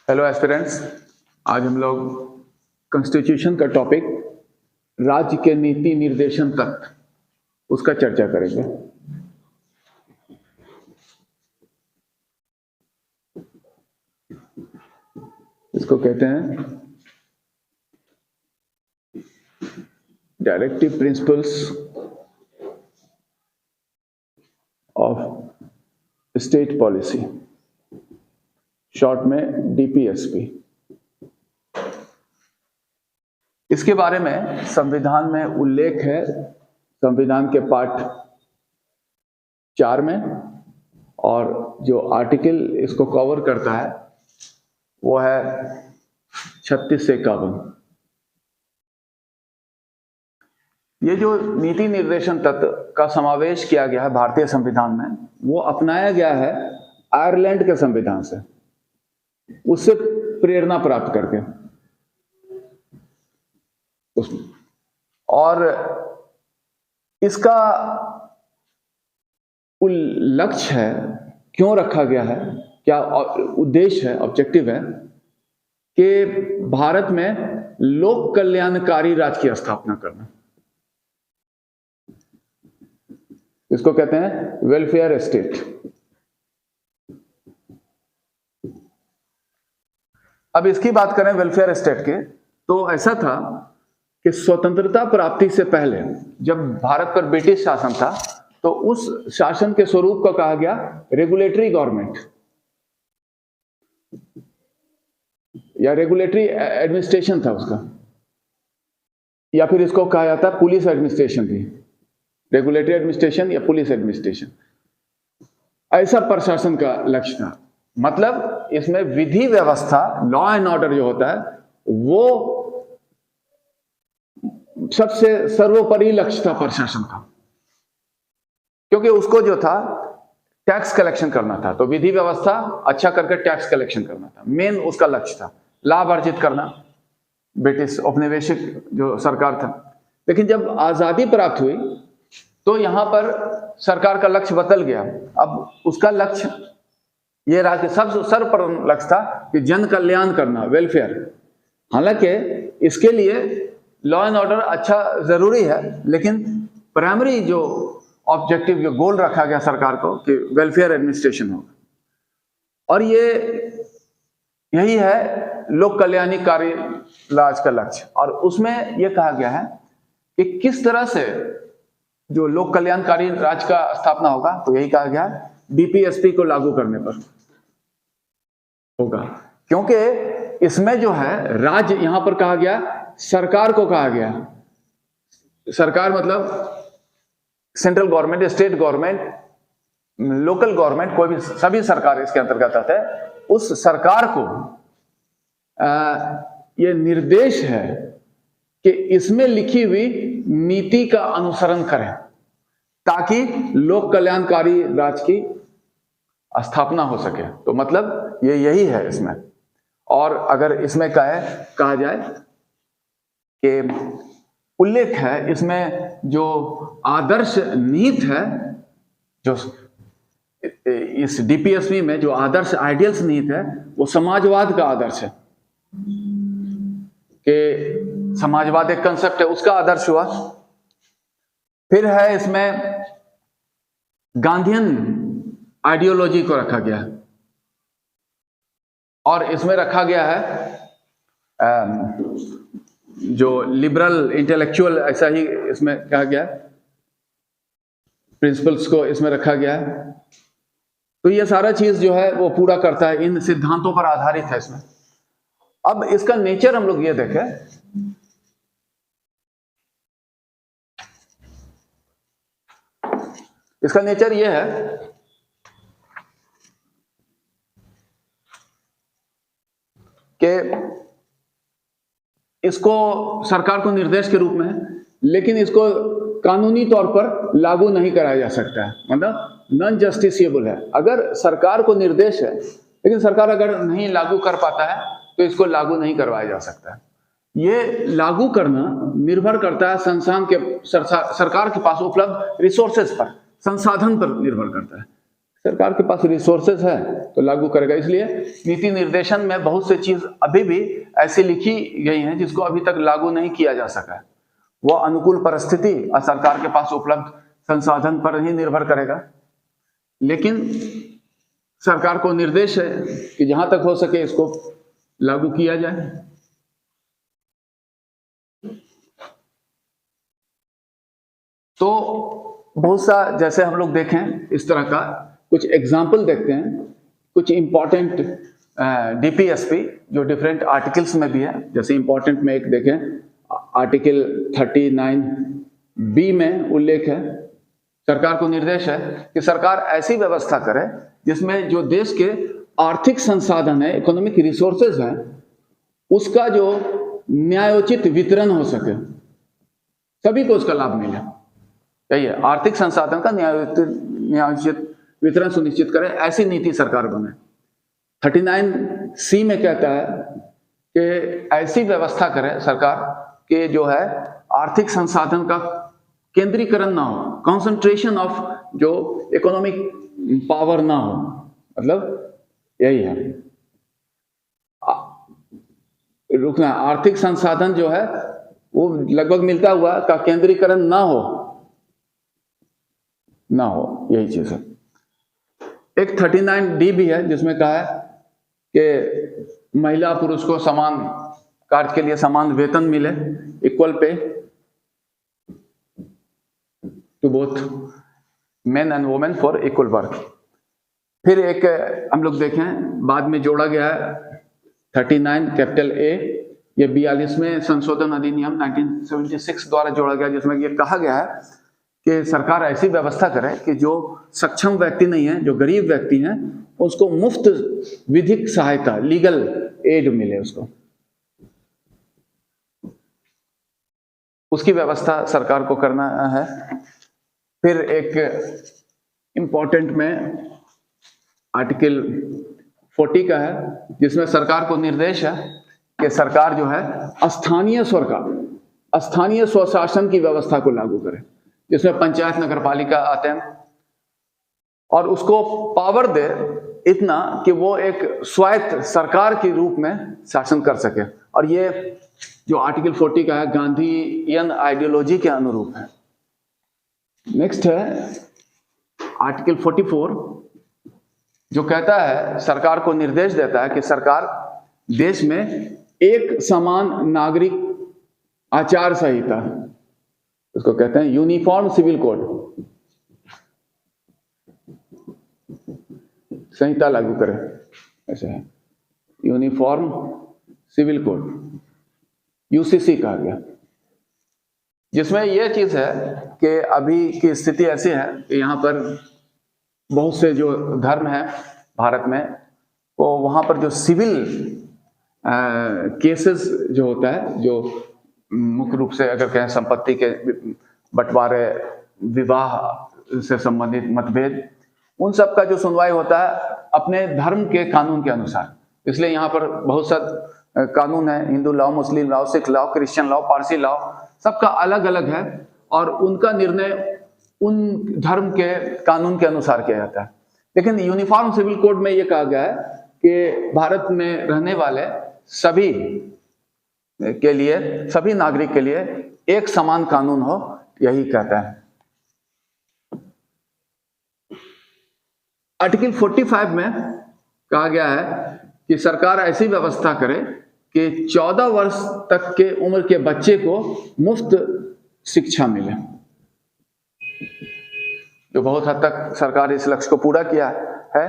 Hello aspirants, आज हम लोग कॉन्स्टिट्यूशन का टॉपिक राज्य के नीति निर्देशन तत्व उसका चर्चा करेंगे। इसको कहते हैं directive principles of state policy, short में डीपीएसपी। इसके बारे में संविधान में उल्लेख है, संविधान के पाठ 4 में, और जो आर्टिकल इसको कवर करता है वो है 36 से 51। ये जो नीति निर्देशन तत्व का समावेश किया गया है भारतीय संविधान में, वो अपनाया गया है आयरलैंड के संविधान से, उससे प्रेरणा प्राप्त करके उसमें। और इसका लक्ष्य है, क्यों रखा गया है, क्या उद्देश्य है, ऑब्जेक्टिव है कि भारत में लोक कल्याणकारी राज्य की स्थापना करना। इसको कहते हैं वेलफेयर स्टेट। अब इसकी बात करें वेलफेयर स्टेट के, तो ऐसा था कि स्वतंत्रता प्राप्ति से पहले जब भारत पर ब्रिटिश शासन था, तो उस शासन के स्वरूप को कहा गया रेगुलेटरी गवर्नमेंट या रेगुलेटरी एडमिनिस्ट्रेशन था उसका, या फिर इसको कहा जाता पुलिस एडमिनिस्ट्रेशन भी, रेगुलेटरी एडमिनिस्ट्रेशन या पुलिस एडमिनिस्ट्रेशन। ऐसा प्रशासन का लक्ष्य था। मतलब इसमें विधि व्यवस्था, लॉ एंड ऑर्डर जो होता है, वो सबसे सर्वोपरि लक्ष्य था प्रशासन का, क्योंकि उसको जो था टैक्स कलेक्शन करना था। तो विधि व्यवस्था अच्छा करके टैक्स कलेक्शन करना था, मेन उसका लक्ष्य था, लाभ अर्जित करना, ब्रिटिश औपनिवेशिक जो सरकार था। लेकिन जब आजादी प्राप्त हुई तो यहां पर सरकार का लक्ष्य बदल गया। अब उसका लक्ष्य ये रहा कि सर्वप्रथम लक्ष्य था कि जन कल्याण करना, वेलफेयर। हालांकि इसके लिए लॉ एंड ऑर्डर अच्छा जरूरी है, लेकिन प्राइमरी जो ऑब्जेक्टिव, जो गोल रखा गया सरकार को कि वेलफेयर एडमिनिस्ट्रेशन होगा। और यही है लोक कल्याणकारी राज्य का लक्ष्य। और उसमें यह कहा गया है कि किस तरह से जो लोक कल्याणकारी राज्य का स्थापना होगा, तो यही कहा गया डीपीएसपी को लागू करने पर होगा। क्योंकि इसमें जो है राज्य, यहां पर कहा गया सरकार को कहा गया, सरकार मतलब central government, state government, local government, कोई भी, सभी सरकार इसके अंतर्गत आते हैं। उस सरकार को यह निर्देश है कि इसमें लिखी हुई नीति का अनुसरण करें, ताकि लोक कल्याणकारी राज्य की स्थापना हो सके। तो मतलब ये यही है इसमें। और अगर इसमें कहा जाए कि उल्लेख है इसमें, जो आदर्श नीति है, जो इस डीपीएसपी में जो आदर्श आइडियल्स नीति है, वो समाजवाद का आदर्श है। कि समाजवाद एक कंसेप्ट है, उसका आदर्श हुआ। फिर है इसमें गांधीयन आइडियोलॉजी को रखा गया है, और इसमें रखा गया है जो लिबरल इंटेलेक्चुअल, ऐसा ही इसमें कहा गया है, प्रिंसिपल्स को इसमें रखा गया है। तो ये सारा चीज जो है वो पूरा करता है, इन सिद्धांतों पर आधारित है इसमें। अब इसका नेचर हम लोग ये देखें, इसका नेचर ये है कि इसको सरकार को निर्देश के रूप में है, लेकिन इसको कानूनी तौर पर लागू नहीं कराया जा सकता है, मतलब नॉन जस्टिसिएबल है। अगर सरकार को निर्देश है, लेकिन सरकार अगर नहीं लागू कर पाता है, तो इसको लागू नहीं करवाया जा सकता है। ये लागू करना निर्भर करता है संस्थान के, सरकार के पास उपलब्ध रिसोर्सेज पर, संसाधन पर निर्भर करता है। सरकार के पास रिसोर्सेज है तो लागू करेगा। इसलिए नीति निर्देशन में बहुत सी चीज अभी भी ऐसी लिखी गई हैं जिसको अभी तक लागू नहीं किया जा सका है। वो अनुकूल परिस्थिति और सरकार के पास उपलब्ध संसाधन पर ही निर्भर करेगा। लेकिन सरकार को निर्देश है कि जहां तक हो सके इसको लागू किया जाए। तो बहुत सा, जैसे हम लोग देखें इस तरह का कुछ एग्जाम्पल देखते हैं, कुछ इंपॉर्टेंट डीपीएसपी जो डिफरेंट आर्टिकल्स में भी है। जैसे इंपॉर्टेंट में एक देखें, आर्टिकल 39B में उल्लेख है, सरकार को निर्देश है कि सरकार ऐसी व्यवस्था करे जिसमें जो देश के आर्थिक संसाधन है, इकोनॉमिक रिसोर्सेज हैं, उसका जो न्यायोचित वितरण हो सके, सभी को उसका लाभ मिले। यही है, आर्थिक संसाधन का न्यायोचित वितरण सुनिश्चित करे, ऐसी नीति सरकार बने। 39C में कहता है कि ऐसी व्यवस्था करे सरकार कि जो है आर्थिक संसाधन का केंद्रीकरण ना हो, कंसंट्रेशन ऑफ जो इकोनॉमिक पावर ना हो, मतलब यही है, रुकना, आर्थिक संसाधन जो है वो लगभग मिलता हुआ का केंद्रीकरण ना हो, यही चीज है। एक 39D भी है जिसमें कहा है कि महिला पुरुष को समान कार्य के लिए समान वेतन मिले, equal pay to both men and women for equal work. फिर एक हम लोग देखें बाद में जोड़ा गया है 39A, ये 42वें संशोधन अधिनियम 1976 द्वारा जोड़ा गया, जिसमें ये कहा गया है कि सरकार ऐसी व्यवस्था करे कि जो सक्षम व्यक्ति नहीं है, जो गरीब व्यक्ति हैं, उसको मुफ्त विधिक सहायता, लीगल एड मिले, उसकी व्यवस्था सरकार को करना है। फिर एक इंपॉर्टेंट में आर्टिकल 40 का है जिसमें सरकार को निर्देश है कि सरकार जो है स्थानीय स्वशासन की व्यवस्था को लागू करे, जिसमें पंचायत नगरपालिका आते हैं, और उसको पावर दे इतना कि वो एक स्वायत्त सरकार के रूप में शासन कर सके। और ये जो आर्टिकल 40 का है गांधीयन आइडियोलॉजी के अनुरूप है। नेक्स्ट है आर्टिकल 44 जो कहता है, सरकार को निर्देश देता है कि सरकार देश में एक समान नागरिक आचार संहिता, उसको कहते हैं यूनिफॉर्म सिविल कोड, संहिता लागू करे, ऐसे है यूनिफॉर्म सिविल कोड, यूसीसी कहा गया, जिसमें यह चीज है कि अभी की स्थिति ऐसी है कि यहाँ पर बहुत से जो धर्म है भारत में, तो वहाँ पर जो सिविल केसेस जो होता है, जो मुख्य रूप से अगर कहें संपत्ति के बंटवारे, विवाह से संबंधित मतभेद, उन सब का जो सुनवाई होता है अपने धर्म के कानून के अनुसार। इसलिए यहाँ पर बहुत सा कानून है, हिंदू लॉ, मुस्लिम law, Sikh law, Christian law, Parsi law, सबका अलग अलग है और उनका निर्णय उन धर्म के कानून के अनुसार किया जाता है। लेकिन यूनिफॉर्म सिविल कोड में ये कहा गया है कि भारत में रहने वाले सभी के लिए, सभी नागरिक के लिए एक समान कानून हो, यही कहता है। आर्टिकल 45 में कहा गया है कि सरकार ऐसी व्यवस्था करे कि 14 वर्ष तक के उम्र के बच्चे को मुफ्त शिक्षा मिले, जो बहुत हद तक सरकार इस लक्ष्य को पूरा किया है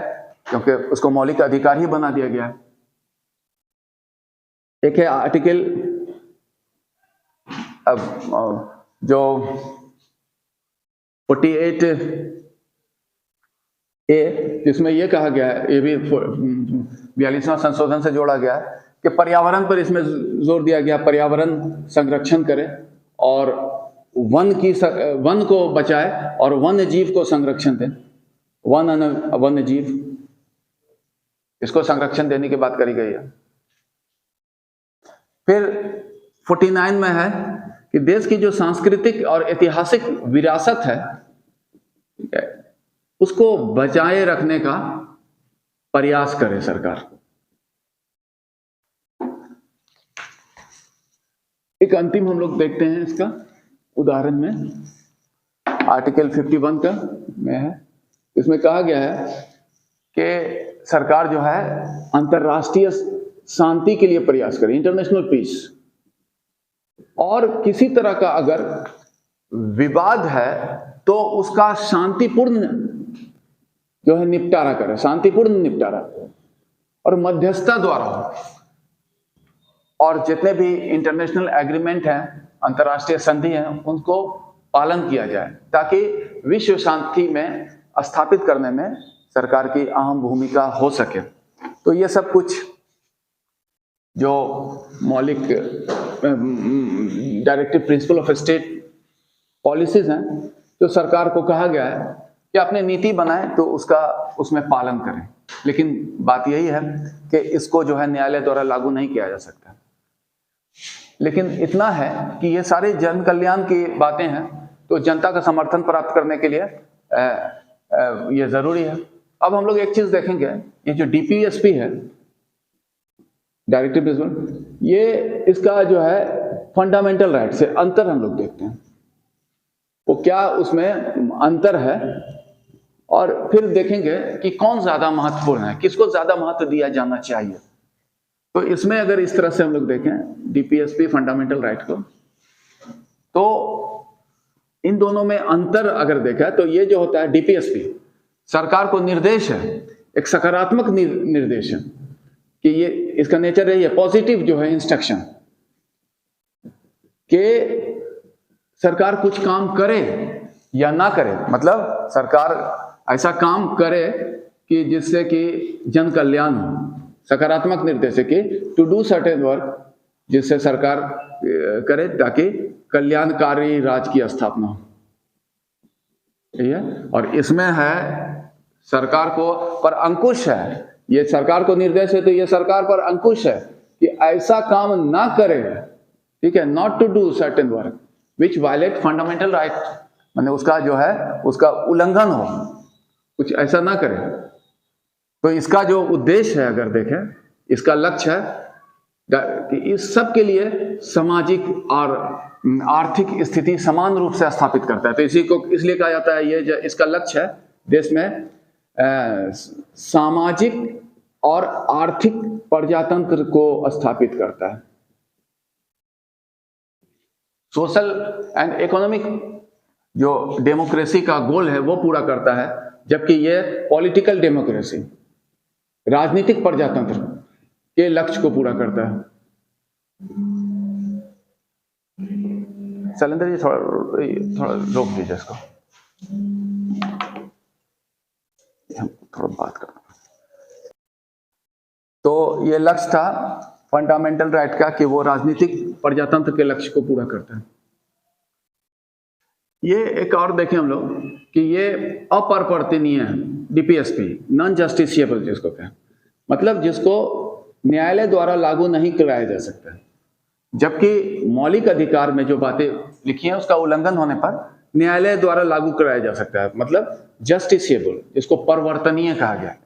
क्योंकि उसको मौलिक अधिकार ही बना दिया गया है। एक है आर्टिकल जो 48A, जिसमें यह कहा गया है, ये भी 42वां संशोधन से जोड़ा गया है कि पर्यावरण पर इसमें जोर दिया गया, पर्यावरण संरक्षण करे और वन को बचाए और वन्य जीव को संरक्षण दे, वन्य जीव, इसको संरक्षण देने की बात करी गई है। फिर 49 में है कि देश की जो सांस्कृतिक और ऐतिहासिक विरासत है, ठीक है, उसको बचाए रखने का प्रयास करे सरकार। एक अंतिम हम लोग देखते हैं इसका उदाहरण में, आर्टिकल 51 का में है। इसमें कहा गया है कि सरकार जो है अंतरराष्ट्रीय शांति के लिए प्रयास करे, इंटरनेशनल पीस, और किसी तरह का अगर विवाद है तो उसका शांतिपूर्ण जो है निपटारा करे, शांतिपूर्ण निपटारा, और मध्यस्थता द्वारा हो, और जितने भी इंटरनेशनल एग्रीमेंट हैं, अंतर्राष्ट्रीय संधि हैं, उनको पालन किया जाए, ताकि विश्व शांति में स्थापित करने में सरकार की अहम भूमिका हो सके। तो ये सब कुछ जो मौलिक directive principle of state policies हैं, जो सरकार को कहा गया है कि अपनी नीति बनाए तो उसमें पालन करें। लेकिन बात यही है कि इसको जो है न्यायालय द्वारा लागू नहीं किया जा सकता। लेकिन इतना है कि ये सारे जन कल्याण की बातें हैं, तो जनता का समर्थन प्राप्त करने के लिए ये जरूरी है। अब हम लोग एक चीज देखेंगे, ये जो डीपीएसपी है, डायरेक्टिव प्रिंसिपल, ये इसका जो है फंडामेंटल राइट से अंतर हम लोग देखते हैं, वो क्या उसमें अंतर है, और फिर देखेंगे कि कौन ज्यादा महत्वपूर्ण है, किसको ज्यादा महत्व दिया जाना चाहिए। तो इसमें अगर इस तरह से हम लोग देखें डीपीएसपी फंडामेंटल राइट को, तो इन दोनों में अंतर अगर देखा तो ये जो होता है डीपीएसपी सरकार को निर्देश है, एक सकारात्मक निर्देश है कि ये इसका नेचर है, ये पॉजिटिव जो है इंस्ट्रक्शन कि सरकार कुछ काम करे या ना करे, मतलब सरकार ऐसा काम करे कि जिससे कि जन कल्याण हो। सकारात्मक निर्देश है कि टू डू सर्टेन वर्क, जिससे सरकार करे ताकि कल्याणकारी राज्य की स्थापना हो। ठीक है, और इसमें है सरकार को पर अंकुश है, ये सरकार को निर्देश है तो ये सरकार पर अंकुश है कि ऐसा काम ना करे, ठीक है, not to do certain work which violate fundamental right, माने उसका जो है उसका उल्लंघन हो, कुछ ऐसा ना करे। तो इसका जो उद्देश्य है अगर देखें, इसका लक्ष्य है कि इस सब के लिए सामाजिक और आर्थिक स्थिति समान रूप से स्थापित करता है। तो इसी को इसलिए कहा जाता है, ये इसका लक्ष्य है देश में सामाजिक और आर्थिक प्रजातंत्र को स्थापित करता है, सोशल एंड इकोनॉमिक जो डेमोक्रेसी का गोल है वो पूरा करता है, जबकि ये पॉलिटिकल डेमोक्रेसी राजनीतिक प्रजातंत्र के लक्ष्य को पूरा करता है। शैलेंद्र जी थोड़ा रोक दीजिए इसको, हम थोड़ा बात करना। तो ये लक्ष्य था फंडामेंटल राइट का कि वो राजनीतिक प्रजातंत्र के लक्ष्य को पूरा करता है। ये एक और देखें हम लोग कि ये अपरिवर्तनीय है, डीपीएसपी नॉन जस्टिसिएबल जिसको कहें, मतलब जिसको न्यायालय द्वारा लागू नहीं कराया जा सकता, जबकि मौलिक अधिकार में जो बातें लिखी हैं उसका उल्लंघन होने पर न्यायालय द्वारा लागू कराया जा सकता है, मतलब जस्टिसिएबल, जिसको परिवर्तनीय कहा गया।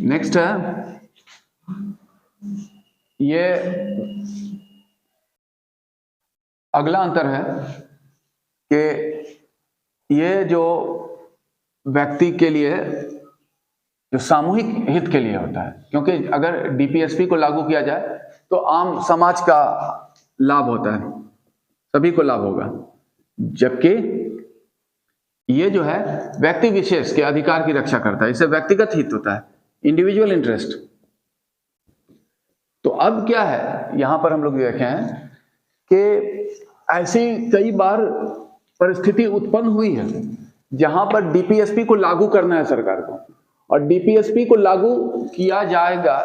नेक्स्ट है ये अगला अंतर है कि ये जो व्यक्ति के लिए जो सामूहिक हित के लिए होता है, क्योंकि अगर डीपीएसपी को लागू किया जाए तो आम समाज का लाभ होता है, सभी को लाभ होगा, जबकि ये जो है व्यक्ति विशेष के अधिकार की रक्षा करता है, इससे व्यक्तिगत हित होता है, इंडिविजुअल इंटरेस्ट। तो अब क्या है, यहां पर हम लोग देखे हैं कि ऐसी कई बार परिस्थिति उत्पन्न हुई है जहां पर डीपीएसपी को लागू करना है सरकार को, और डीपीएसपी को लागू किया जाएगा,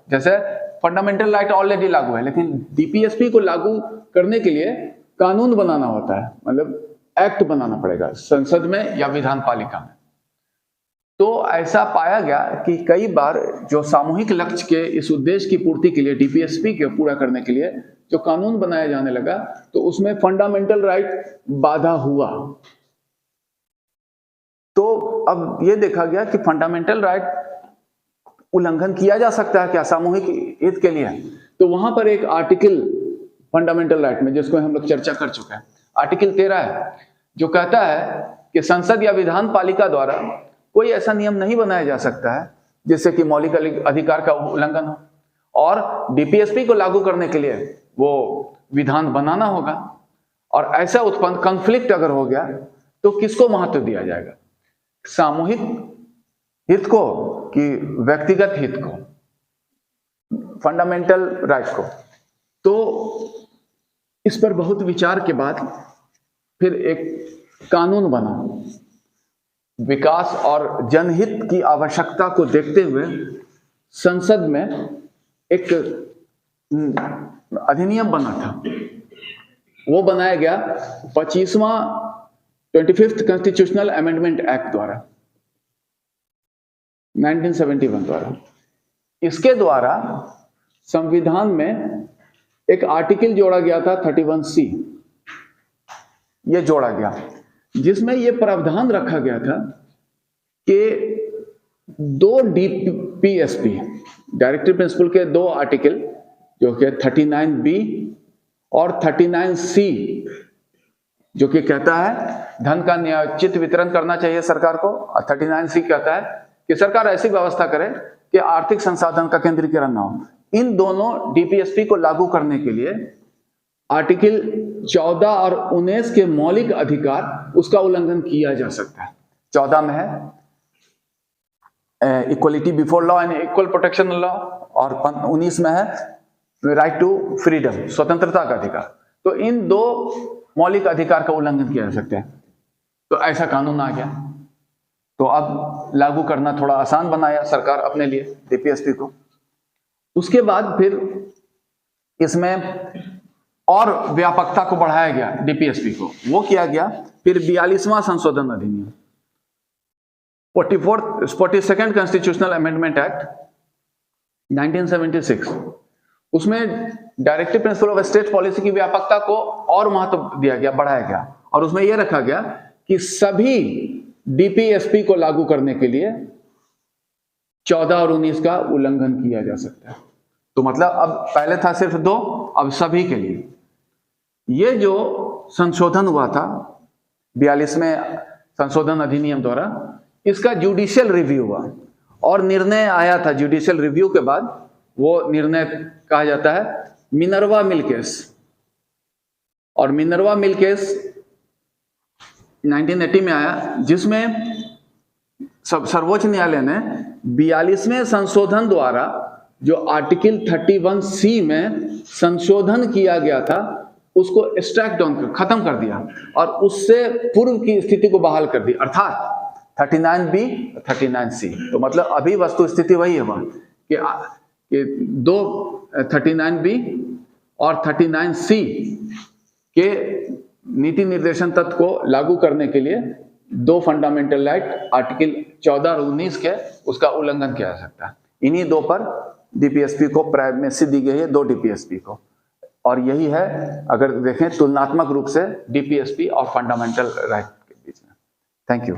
जैसे फंडामेंटल राइट ऑलरेडी लागू है, लेकिन डीपीएसपी को लागू करने के लिए कानून बनाना होता है, मतलब एक्ट बनाना पड़ेगा संसद में या विधान पालिका में। तो ऐसा पाया गया कि कई बार जो सामूहिक लक्ष्य के इस उद्देश्य की पूर्ति के लिए डीपीएसपी के पूरा करने के लिए जो कानून बनाया जाने लगा तो उसमें फंडामेंटल राइट बाधा हुआ। तो अब ये देखा गया कि फंडामेंटल राइट उल्लंघन किया जा सकता है क्या सामूहिक हित के लिए। तो वहां पर एक आर्टिकल फंडामेंटल राइट में, जिसको हम लोग चर्चा कर चुके हैं, आर्टिकल 13 है, जो कहता है कि संसद या विधान पालिका द्वारा कोई ऐसा नियम नहीं बनाया जा सकता है जिससे कि मौलिक अधिकार का उल्लंघन हो, और डीपीएसपी को लागू करने के लिए वो विधान बनाना होगा, और ऐसा उत्पन्न कॉन्फ्लिक्ट अगर हो गया तो किसको महत्व दिया जाएगा, सामूहिक हित को कि व्यक्तिगत हित को, फंडामेंटल राइट को। तो इस पर बहुत विचार के बाद फिर एक कानून बना। विकास और जनहित की आवश्यकता को देखते हुए संसद में एक अधिनियम बना था, वो बनाया गया 25वां कॉन्स्टिट्यूशनल अमेंडमेंट एक्ट द्वारा, 1971 द्वारा। इसके द्वारा संविधान में एक आर्टिकल जोड़ा गया था 31C, ये जोड़ा गया, जिसमें ये प्रावधान रखा गया था कि 2 डीपीएसपी डायरेक्टिव प्रिंसिपल के 2 आर्टिकल, जो कि 39B और 39C, जो कि कहता है धन का न्यायोचित वितरण करना चाहिए सरकार को, और 39C कहता है कि सरकार ऐसी व्यवस्था करे कि आर्थिक संसाधन का केंद्रीकरण न हो। इन दोनों डीपीएसपी को लागू करने के लिए आर्टिकल 14 और 19 के मौलिक अधिकार, उसका उल्लंघन किया जा सकता है। 14 में है equality before law and equal protection law, और 19 में है राइट टू फ्रीडम, स्वतंत्रता का अधिकार। तो इन 2 मौलिक अधिकार का उल्लंघन किया जा सकता है। तो ऐसा कानून आ गया, तो अब लागू करना थोड़ा आसान बनाया सरकार अपने लिए डीपीएसपी को। उसके बाद फिर इसमें और व्यापकता को बढ़ाया गया डीपीएसपी को। वो किया गया फिर 42वां संशोधन अधिनियम, 42nd कॉन्स्टिट्यूशनल अमेंडमेंट एक्ट 1976। उसमें directive principle of state policy की व्यापकता को और महत्व दिया गया, बढ़ाया गया, और उसमें यह रखा गया कि सभी डीपीएसपी को लागू करने के लिए 14 और 19 का उल्लंघन किया जा सकता है। तो मतलब अब पहले था सिर्फ 2, अब सभी के लिए। ये जो संशोधन हुआ था 42वें संशोधन अधिनियम द्वारा, इसका जुडिशियल रिव्यू हुआ और निर्णय आया था। जुडिशियल रिव्यू के बाद वो निर्णय कहा जाता है मिनर्वा मिल केस, और मिनर्वा मिल केस 1980 में आया, जिसमें सर्वोच्च न्यायालय ने 42वें संशोधन द्वारा जो आर्टिकल 31C में संशोधन किया गया था उसको स्ट्राइक डाउन कर खत्म कर दिया और उससे पूर्व की स्थिति को बहाल कर दी, अर्थात 39B 39C। तो मतलब अभी वस्तु स्थिति वही है कि 2 39B और 39C के नीति निर्देशन तत्व को लागू करने के लिए 2 फंडामेंटल राइट आर्टिकल 14 और 19 के उसका उल्लंघन किया जा सकता है। इन्हीं 2 पर डीपीएसपी को प्राइमेसी दी गई है, 2 डीपीएसपी को, और यही है अगर देखें तुलनात्मक रूप से डीपीएसपी और फंडामेंटल राइट के बीच में। Thank you.